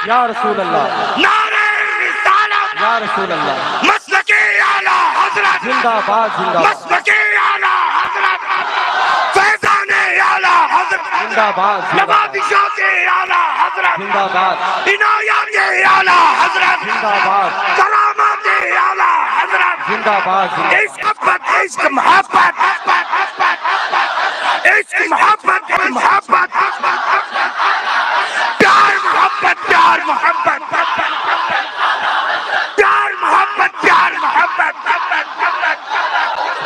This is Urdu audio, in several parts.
یا رسول اللہ، نعرہ رسالت، یا رسول اللہ، مسلک اعلیٰ حضرت، زندہ باد زندہ باد، مسلک اعلیٰ حضرت، فیضان اعلیٰ حضرت، زندہ باد زندہ باد، نوازشات اعلیٰ حضرت، زندہ باد عنایات اعلیٰ حضرت، زندہ باد، کرامات اعلیٰ حضرت، زندہ باد زندہ باد، عشق عشق محبت، عشق محبت، محبت، پیار محبت، پیار محبت، پیار محبت، پیار محبت،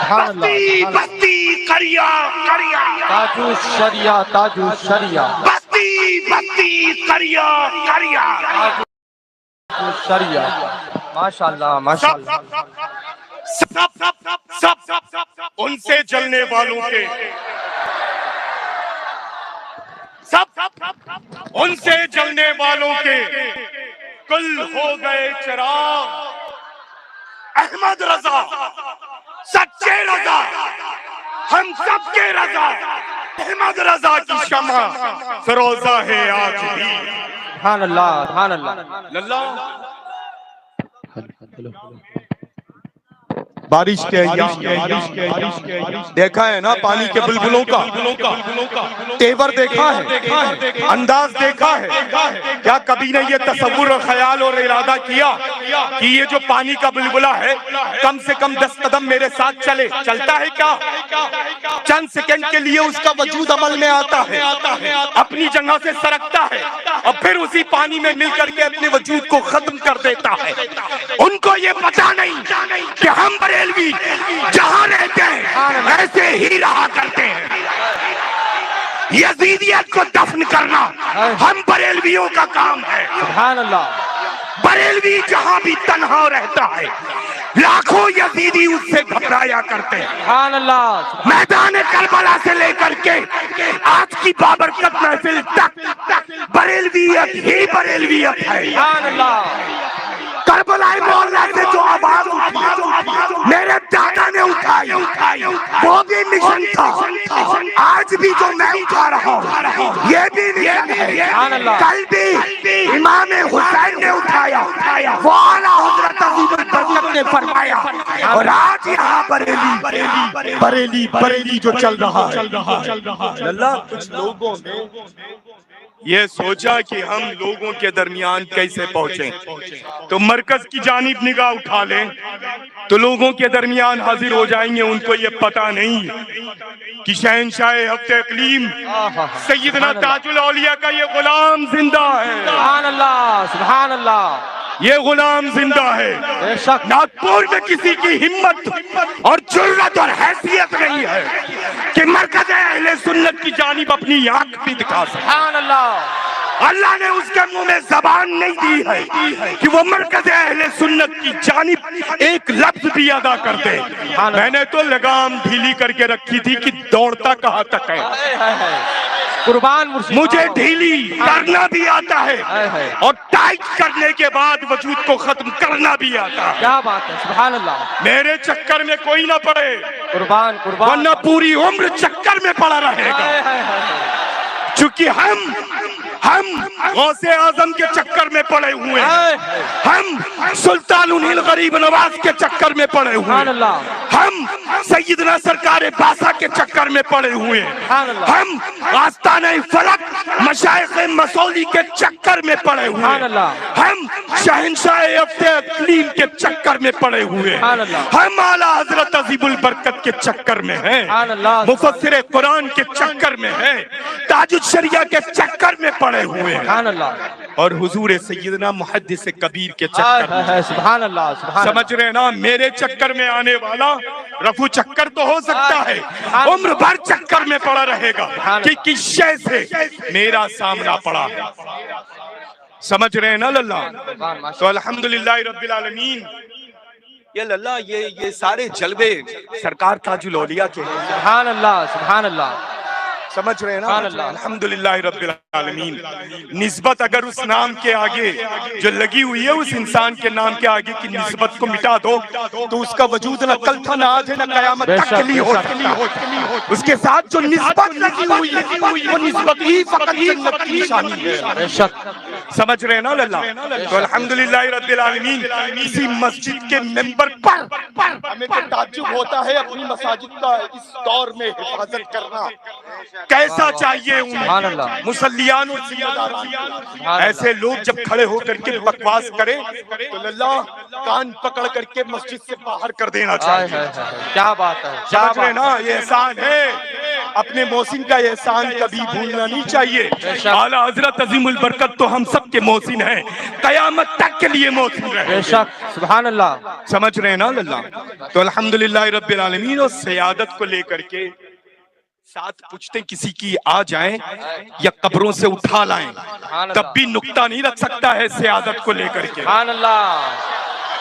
سبحان اللہ، بستی بستی قریہ قریہ، تاج الشریعہ، تاج الشریعہ، بستی بستی قریہ قریہ، تاج الشریعہ، ماشاءاللہ ماشاءاللہ، سب ان سے جلنے والوں کے، سب ان سے جلنے والوں کے کل ہو گئے چراغ، احمد رضا سچے رضا، ہم سب کے رضا، احمد رضا کی شمع فروزہ ہے آج بھی، سبحان اللہ سبحان اللہ، اللہ بارش کے ایام، دیکھا ہے نا پانی کے بلبلوں کا تیور دیکھا ہے، انداز دیکھا ہے، کیا کبھی نے یہ تصور اور خیال اور ارادہ کیا کہ یہ جو پانی کا بلبلہ ہے کم سے کم 10 قدم میرے ساتھ چلے؟ چلتا ہے کیا؟ چند سیکنڈ کے لیے اس کا وجود عمل میں آتا ہے، اپنی جگہ سے سرکتا ہے اور پھر اسی پانی میں مل کر کے اپنے وجود کو ختم کر دیتا ہے۔ ان کو یہ پتا نہیں کہ ہم بریلوی جہاں رہتے ہیں ایسے ہی رہا کرتے ہیں۔ یزیدیت کو دفن کرنا ہم بریلویوں کا کام ہے۔ سبحان اللہ، بریلوی جہاں بھی تنہا رہتا ہے لاکھوں یزیدی اس سے گھبرایا کرتے ہیں۔ سبحان اللہ، میدان کربلا سے لے کر کے آج کی بابرکت محفل تک بریلویت ہی بریلویت ہے۔ سبحان اللہ، کربلا مولا سے جو آواز اٹھی میرے دادا نے اٹھائی وہ بھی مشن تھا، آج بھی جو میں اٹھا رہا ہوں یہ بھی مشن ہے۔ کل بھی امام حسین نے اٹھایا، وہ اعلیٰ حضرت عظیم البرکت نے فرمایا، اور آج یہاں بریلی جو چل رہا ہے۔ اللہ کچھ لوگوں نے یہ سوچا کہ ہم لوگوں کے درمیان کیسے پہنچیں، تو مرکز کی جانب نگاہ اٹھا لیں تو لوگوں کے درمیان حاضر ہو جائیں گے۔ ان کو یہ پتا نہیں کہ شہنشاہ ہفتے اقلیم سیدنا تاج الاولیاء کا یہ غلام زندہ ہے۔ سبحان اللہ سبحان اللہ، یہ غلام زندہ ہے۔ بے شک، ناگپور میں کسی کی ہمت اور جرأت اور حیثیت نہیں ہے کہ مرکز اہل سنت کی جانب اپنی آنکھ بھی دکھا سکے۔ سبحان اللہ، اللہ نے اس کے منہ میں زبان نہیں دی ہے کہ وہ مرکز اہل سنت کی جانب ایک لفظ بھی ادا کر دے۔ میں نے تو لگام ڈھیلی کر کے رکھی تھی کہ دوڑتا کہاں تک ہے، قربان مرشد، مجھے ڈھیلی کرنا بھی آتا ہے اور ٹائٹ کرنے کے بعد وجود کو ختم کرنا بھی آتا ہے۔ کیا بات ہے، سبحان اللہ، میرے چکر میں کوئی نہ پڑے قربان قربان، ورنہ پوری عمر چکر میں پڑا رہے گا۔ چونکہ ہم غوث اعظم کے چکر میں پڑے ہوئے ہیں، ہم سلطان الغریب نواز کے چکر میں پڑے ہوئے ہیں، ہم سیدنا سرکار باسا کے چکر میں پڑے ہوئے ہیں، ہم آستانہ فلک مشائخ مسولی کے چکر میں پڑے ہوئے ہیں، ہم شہنشاہ ہفتے اقلیم کے چکر میں پڑے ہوئے ہیں، ہم اعلیٰ حضرت عظیم البرکت کے چکر میں ہیں، مفسر قرآن کے چکر میں ہیں، تاج الشریعہ کے چکر میں پڑے ہوئے ہیں، اور حضور سیدنا محدث کبیر کے چکر میں۔ سبحان اللہ سبحان، سمجھ رہے نا، میرے چکر میں آنے والا رفو چکر تو ہو سکتا ہے، عمر بھر چکر میں پڑا رہے گا کہ کس شے سے میرا سامنا پڑا ہے۔ سمجھ رہے ہیں نا اللہ؟ تو الحمدللہ رب العالمین، یہ اللہ یہ سارے جلوے سرکار تاج الاولیاء کے ہیں۔ سبحان اللہ سبحان اللہ، سمجھ رہے ہیں سبحان نا؟ اللہ۔ الحمدللہ رب العالمین۔ نسبت اگر اس نام کے آگے جو لگی ہوئی ہے، اس انسان کے نام کے آگے کی نسبت کو مٹا دو تو اس کا وجود نہ کل تھا، نہ آج ہے، نہ قیامت بے تک شک، کے لیے ہو بے شک۔ سکتا۔ اس کے ساتھ جو نسبت لگی ہوئی ہے وہ نسبت ہی فقط جنت کی نشانی ہے۔ بے شک۔ سمجھ رہے ہیں نا اللہ؟ تو الحمدللہ رب العالمین، کسی مسجد کے ممبر پر ہمیں تو تعجب ہوتا ہے اپنی مساجد کا اس دور میں حفاظت کرنا کیسا چاہیے سبحان انہیں؟ اللہ۔ مسلیان اور ذمہ داران اللہ۔ ایسے لوگ جب کھڑے ہو کر کے بکواس کریں تو اللہ کان پکڑ کر کے مسجد سے باہر کر دینا چاہیے۔ کیا بات ہے، کیا سمجھ رہے بات نا؟ یہ احسان ہے، اپنے محسن کا یہ احسان کبھی بھولنا نہیں چاہیے۔ بے شک۔ اعلیٰ حضرت عظیم البرکت تو ہم سب کے محسن ہیں، قیامت تک کے لیے محسن رہے۔ بے شک، سبحان اللہ۔ سمجھ رہے ہیں نا اللہ؟ تو الحمدللہ رب العالمین، اور سیادت کو لے کر کے ساتھ پوچھتے کسی کی آ جائیں یا قبروں سے اٹھا لائیں، تب بھی نکتہ نہیں رکھ سکتا ہے سیادت کو لے کر کے۔ سبحان اللہ،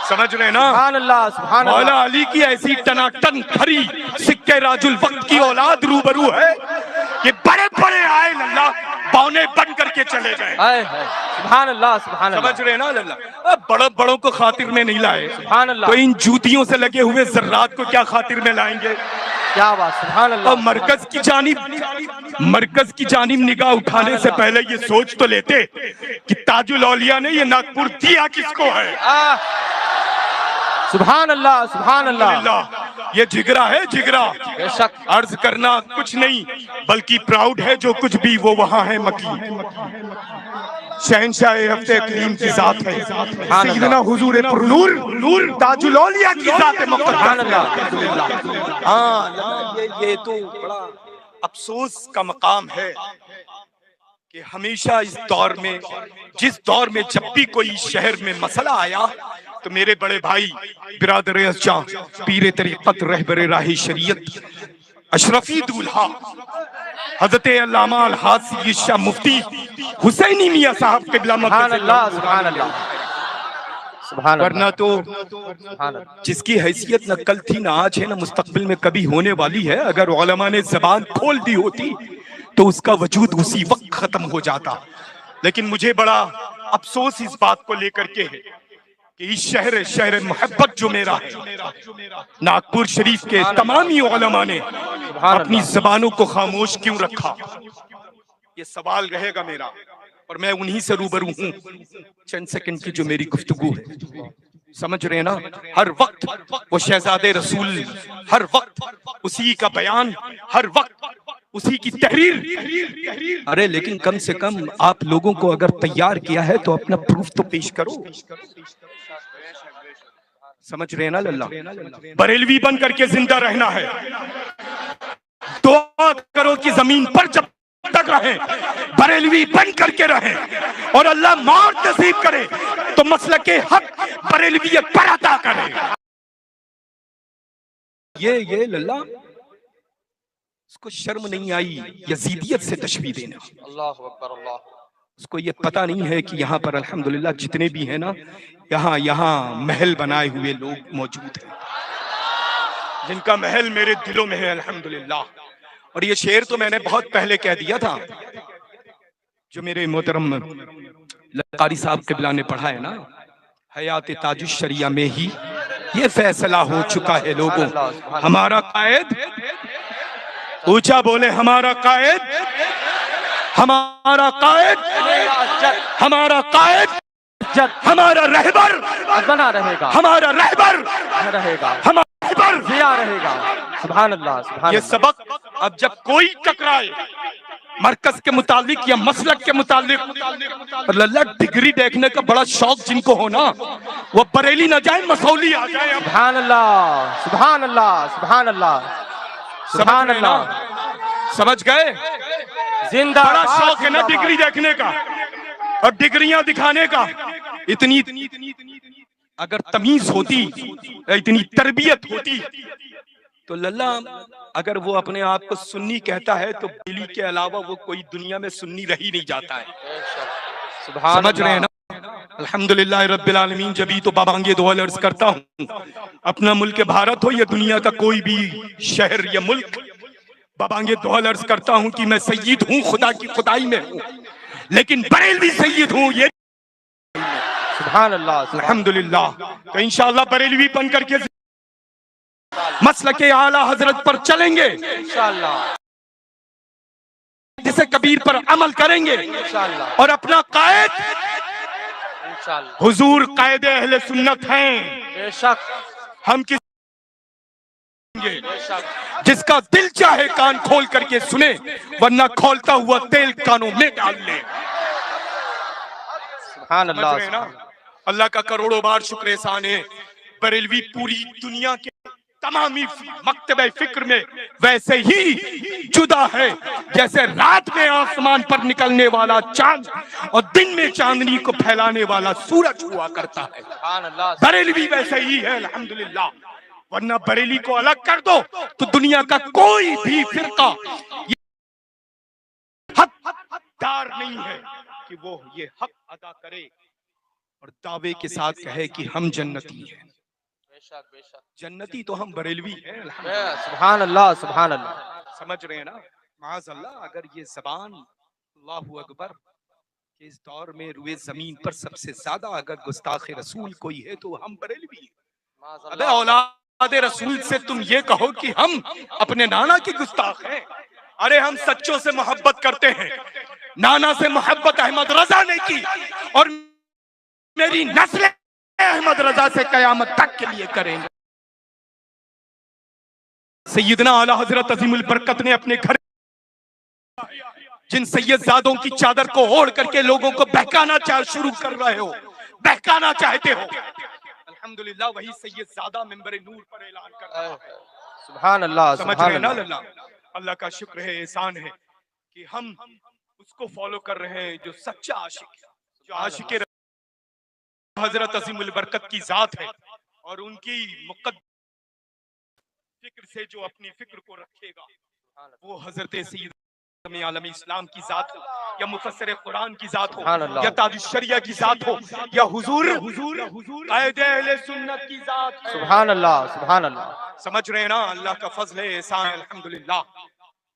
سمجھ رہے نا؟ سبحان اللہ، سبحان اللہ۔ مولا علی کی ایسی ٹناٹن کھری سکے راج الوقت کی اولاد روبرو ہے کہ بڑے بڑے آئے اللہ بونے بن کر کے چلے گئے۔ سبحان اللہ، سبحان اللہ۔ سمجھ رہے نا اللہ؟ اب بڑوں بڑوں کو خاطر میں نہیں لائے سبحان اللہ۔ تو ان جوتیوں سے لگے ہوئے ذرات کو کیا خاطر میں لائیں گے؟ کیا بات، سبحان اللہ۔ اور مرکز کی جانب نگاہ اٹھانے سے پہلے یہ سوچ تو لیتے کہ تاج الاولیاء نے یہ ناگپور دیا کس کو ہے؟ سبحان اللہ، سبحان اللہ۔ الحمدللہ، یہ جگرا ہے، جگرا۔ بے شک۔ عرض کرنا کچھ نہیں بلکہ پراؤڈ ہے، جو کچھ بھی وہ وہاں ہے مکی۔ شہنشاہ ہفتے کریم کی ذات ہے، سیدنا حضور پر نور تاج الاولیاء کی ذات سبحان مقدس اللہ۔ ہے۔ ہاں، یہ تو بڑا افسوس کا مقام ہے کہ ہمیشہ اس دور میں، جس دور میں جب بھی کوئی شہر میں مسئلہ آیا تو میرے بڑے بھائی برادر ازجاں، پیر طریقت، رہبر راہ شریعت، اشرفی دولہا حضرت علامہ الحاج سید شاہ مفتی حسینی میاں صاحب قبلہ سبحان اللہ، مقدس سبحان اللہ، سبحان اللہ۔ ورنہ تو سبحان اللہ۔ جس کی حیثیت نہ کل تھی نہ آج ہے نہ مستقبل میں کبھی ہونے والی ہے، اگر علماء نے زبان کھول دی ہوتی تو اس کا وجود اسی وقت ختم ہو جاتا۔ لیکن مجھے بڑا افسوس اس بات کو لے کر کے ہے کہ اس شہر محبت جو میرا ہے، ناگپور شریف کے تمامی علماء نے اپنی زبانوں کو خاموش کیوں رکھا؟ یہ سوال رہے گا میرا، اور میں انہی سے روبرو ہوں۔ چند سیکنڈ کی جو میری گفتگو ہے، سمجھ رہے نا؟ ہر وقت وہ شہزادے رسول، ہر وقت اسی کا بیان، ہر وقت اسی کی تحریر۔ ارے لیکن کم سے کم آپ لوگوں کو اگر تیار کیا ہے تو اپنا پروف تو پیش کرو۔ سمجھ رہے نا اللہ؟ بریلوی بن کر کے زندہ رہنا ہے، دعا کرو کہ زمین پر جب تک رہیں بریلوی بن کر کے رہیں، اور اللہ موت نصیب کرے تو مسلک حق بریلویت پر عطا کرے۔ یہ للہ اس کو شرم نہیں آئی یزیدیت سے تشبیہ دینا۔ اللہ اکبر، اللہ۔ اس کو یہ پتہ نہیں ہے کہ یہاں پر الحمدللہ جتنے بھی ہیں نا، یہاں محل بنائے ہوئے لوگ موجود ہیں جن کا محل میرے دلوں میں ہے الحمدللہ۔ اور یہ شعر تو میں نے بہت پہلے کہہ دیا تھا، جو میرے محترم قاری صاحب قبلہ نے پڑھا ہے نا، حیات تاج الشریعہ میں ہی یہ فیصلہ ہو چکا ہے لوگوں، ہمارا قائد، اونچا بولے، ہمارا قائد، ہمارا قائد، ہمارا قائد، ہمارا رہبر بنا رہے گا، ہمارا رہبر رہے گا، ہمارا رہبر ضیا رہے گا۔ سبحان اللہ، سبحان یہ اللہ۔ سبق اب جب کوئی ٹکرائے مرکز کے متعلق یا مسلک کے متعلق، اور اللہ ڈگری دیکھنے کا بڑا شوق جن کو ہونا، وہ بریلی نہ جائیں، مسولی آ جائیں۔ اب سبحان اللہ، سبحان اللہ، سبحان اللہ، سبحان اللہ۔ سمجھ گئے؟ زندہ بڑا باد، شوق ہے نا زندہ باد۔ ڈگری دیکھنے کا اور ڈگریاں دکھانے کا۔ اتنی اگر تمیز ہوتی، اتنی تربیت ہوتی تو للہ اگر وہ اپنے آپ کو سنی کہتا ہے تو بریلی کے علاوہ وہ کوئی دنیا میں سنی رہی نہیں جاتا ہے۔ سبحان سمجھ رہے ہیں اللہ۔ نا؟ الحمدللہ رب العالمین، جبھی تو بابانگے دعا عرض کرتا ہوں، اپنا ملک بھارت ہو یا دنیا کا کوئی بھی شہر یا ملک، بابانگے دوہل عرض کرتا ہوں کہ میں سید ہوں، خدا کی خدائی میں ہوں، لیکن بریلوی سید ہوں. یہ سبحان اللہ. الحمدللہ. تو انشاءاللہ بریلوی بن کر کے مسلک اعلیٰ حضرت پر چلیں گے، انشاءاللہ جسے کبیر پر عمل کریں گے، انشاءاللہ اور اپنا قائد انشاءاللہ. حضور قائد اہل سنت ہیں. بے شک ہم کس بے شک. جس کا دل چاہے کان کھول کر کے سنے، ورنہ کھولتا ہوا تیل کانوں میں ڈال لے. سبحان سمجھ رہے اللہ. ہیں نا؟ اللہ کا کروڑوں بار شکر احسان ہے. بریلوی پوری دنیا کے تمامی مکتبہ فکر میں ویسے ہی جدا ہے جیسے رات میں آسمان پر نکلنے والا چاند اور دن میں چاندنی کو پھیلانے والا سورج ہوا کرتا ہے. سبحان اللہ. بریلوی ویسے ہی ہے الحمدللہ. ورنہ بریلی کو الگ کر دو تو دنیا کا کوئی بھی فرقہ حقدار نہیں ہے کہ وہ یہ حق ادا کرے اور دعوے کے ساتھ کہے کہ ہم جنتی ہیں. بے شک بے شک. جنتی تو ہم بریلوی ہیں. سبحان اللہ سبحان اللہ. سمجھ رہے ہیں نا؟ معاذ اللہ اگر یہ زبان اللہ اکبر کہ اس دور میں روئے زمین پر سب سے زیادہ اگر گستاخ رسول کوئی ہے تو ہم بریلوی ہیں. ابے اولاد رسول سے تم یہ کہو کہ ہم اپنے نانا کی گستاخ ہیں. ارے ہم سچوں سے محبت کرتے ہیں. نانا سے محبت احمد رضا نے کی اور میری نسل احمد رضا سے قیامت تک کے لیے کریں گے. سیدنا اعلی حضرت عظیم البرکت نے اپنے گھر جن سید زادوں کی چادر کو اوڑھ کر کے لوگوں کو بہکانا شروع کر رہے ہو، بہکانا چاہتے ہو، الحمدللہ وہی سید زادہ منبر نور پر اعلان کر رہا ہے. سبحان اللہ. سمجھ رہے ہیں نا اللہ؟ اللہ کا شکر ہے، احسان ہے کہ ہم اس کو فالو کر رہے ہیں جو سچا عاشق ہے، جو عاشق حضرت عظیم البرکت کی ذات ہے اور ان کی مقدس فکر سے جو اپنی فکر کو رکھے گا وہ حضرت سید عالم اسلام کی ذات ہو یا مفسر قرآن کی ذات ہو یا تاج الشریعہ کی ذات ہو یا حضور قائد اہل سنت کی ذات ہے. سبحان اللہ سبحان اللہ. سمجھ رہے ہیں نا؟ اللہ کا فضل ہے، احسان ہے الحمدللہ.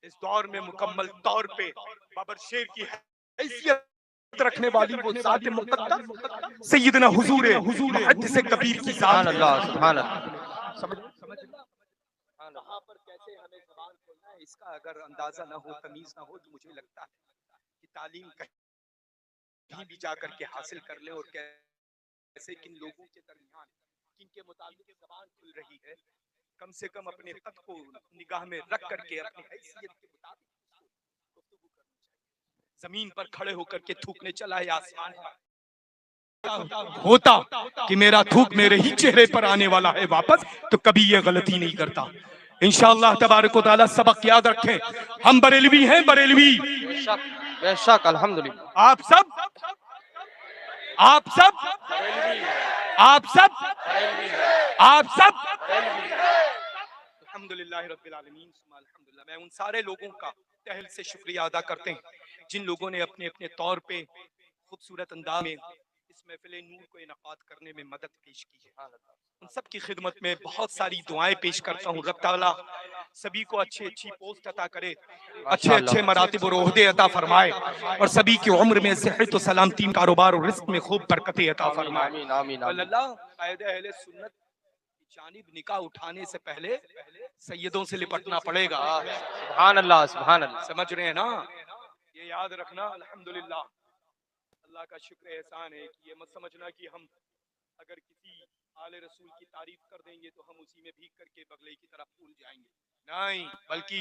اس دور میں مکمل طور پہ بابر شیر کی حیثیت رکھنے والی وہ ذات مقدس سیدنا حضور محدث کبیر کی ذات. سبحان اللہ سبحان اللہ. سمجھ کہاں پر کیسے ہمیں زبان کھولنا ہے اس کا اگر اندازہ نہ ہو، تمیز نہ ہو، تو مجھے لگتا ہے کہ تعلیم کہیں بھی جا کر کے حاصل کر لیں اور کیسے کن لوگوں کے درمیان کن کے مطابق زبان کھل رہی ہے، کم سے کم اپنے خط کو نگاہ میں رکھ کر کے اپنی حیثیت کے مطابق گفتگو کرنی چاہیے. زمین پر کھڑے ہو کر کے تھوکنے چلا ہے آسمان پر ہوتا کہ میرا تھوک میرے ہی چہرے پر آنے والا ہے واپس، تو کبھی یہ غلطی نہیں کرتا. انشاءاللہ تبارک و تعالی سبق یاد رکھیں. ہم بریلوی ہیں، بریلوی. بے شک الحمدللہ. آپ سب الحمدللہ رب العالمین. الحمدللہ میں ان سارے لوگوں کا تہل سے شکریہ ادا کرتے ہیں جن لوگوں نے اپنے اپنے طور پہ خوبصورت انداز میں اس محفل نور کو انعقاد کرنے میں مدد پیش کی ہے. ان سب کی خدمت میں بہت ساری دعائیں پیش کرتا ہوں. رب تعالیٰ سبھی کو اچھی پوسٹ عطا کرے، اچھے مراتب اور عہدے عطا فرمائے اور سبھی کی عمر میں صحت و سلامتی، کاروبار اور رزق میں خوب برکتیں عطا فرمائے. آمین آمین آمین. اللہ قائد اہل سنت کی جانب نکاح اٹھانے سے پہلے سیدوں سے لپٹنا پڑے گا. سبحان اللہ سبحان اللہ. سمجھ رہے ہیں نا؟ یہ یاد رکھنا. الحمدللہ اللہ کا شکر احسان ہے کہ یہ مت سمجھنا کہ ہم اگر کسی آل رسول کی تعریف کر دیں گے تو ہم اسی میں بھیگ کر کے بغلے کی طرف بھول جائیں گے. نہیں، بلکہ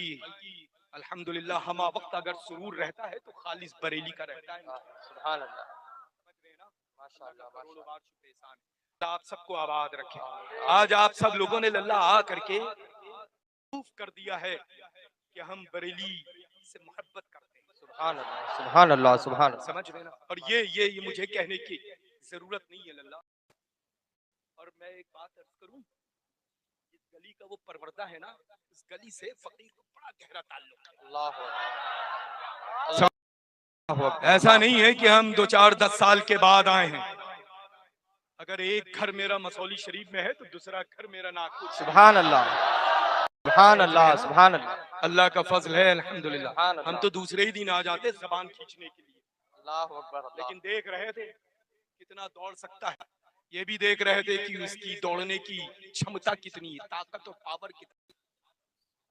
الحمدللہ ہما وقت اگر سرور رہتا ہے تو خالص بریلی کا رہتا ہے. سبحان اللہ. سمجھ رہے ہیں نا؟ ماشاءاللہ کروڑوں بار شکر احسان ہے. آپ سب کو آباد رکھے. آج آپ سب لوگوں نے اللہ آ کر کے پروف کر دیا ہے کہ ہم بریلی سے محبت کرتے ہیں. سبحان اللہ سبحان اللہ سبحان اللہ. سمجھ رہے نا؟ اور یہ مجھے کہنے کی ضرورت نہیں ہے اللہ. اور میں ایک بات عرض کروں، اس گلی کا وہ پروردہ ہے نا، اس گلی سے فقیر کو بڑا گہرا تعلق ہے. اللہ ایسا نہیں ہے کہ ہم 2-4-10 سال کے بعد آئے ہیں. اگر ایک گھر میرا مسولی شریف میں ہے تو دوسرا گھر میرا ناگپور. سبحان اللہ. سبحان اللہ سبحان اللہ اللہ کا فضل ہے الحمدللہ. سبحان اللہ. ہم تو دوسرے ہی دن آ جاتے زبان کھینچنے کے لیے, اللہ اکبر. لیکن دیکھ رہے تھے کتنا دوڑ سکتا ہے, یہ بھی دیکھ رہے تھے کہ اس کی دوڑنے کی چھمتا کتنی ہے, طاقت اور پاور کتنی,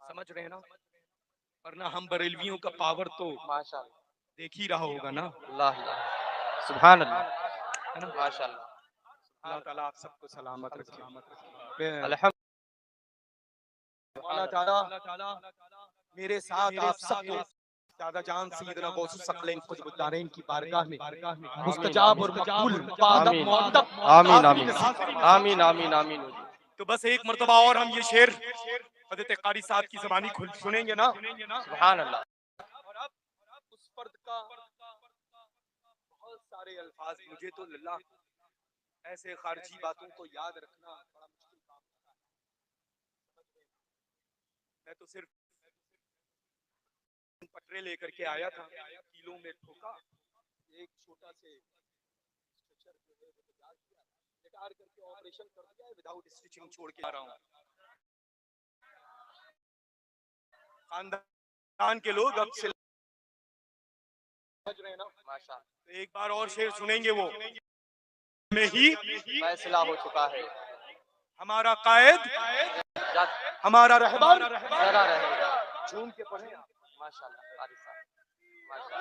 سمجھ رہے ہیں نا. ورنہ ہم بریلویوں کا پاور تو ماشاء اللہ. دیکھ ہی رہا ہوگا نا. اللہ سبحان اللہ ہے نا. ماشاء اللہ. اللہ تعالیٰ آپ سب کو سلامت رکھے. الحمد اللہ تعالیٰ میرے ساتھ آپ سب کو دادا جان سیدنا غوث الثقلین قطب الدارین کی بارگاہ میں مستجاب اور مقبول آمین آمین آمین آمین آمین آمین. تو بس ایک مرتبہ اور ہم یہ شعر حضرت قاری صاحب کی زبانی سنیں گے نا. سبحان اللہ. اور اب اس فرد کا بہت سارے الفاظ, مجھے تو اللہ ایسے خارجی باتوں کو یاد رکھنا بڑا مشکل کام ہوتا ہے. میں تو صرف پٹرے لے کر کے آیا تھا, کیلوں میں ٹھوکا, ایک چھوٹا سے اسٹرکچر جو ہے وہ تیار کیا, ریٹائر کر کے آپریشن کر دیا ہے, وداؤٹ اسٹچنگ چھوڑ کے آ رہا ہوں. خاندان کے لوگ اب سے سمجھ رہے ہیں نا. تو ایک بار اور شعر سنیں گے, وہ میں ہی فیصلہ ہو چکا ہے, ہمارا قائد جب ہمارا رہبر ذرا رہے گا. جھوم کے پڑھیں. ماشاء اللہ قاری صاحب ماشاء اللہ.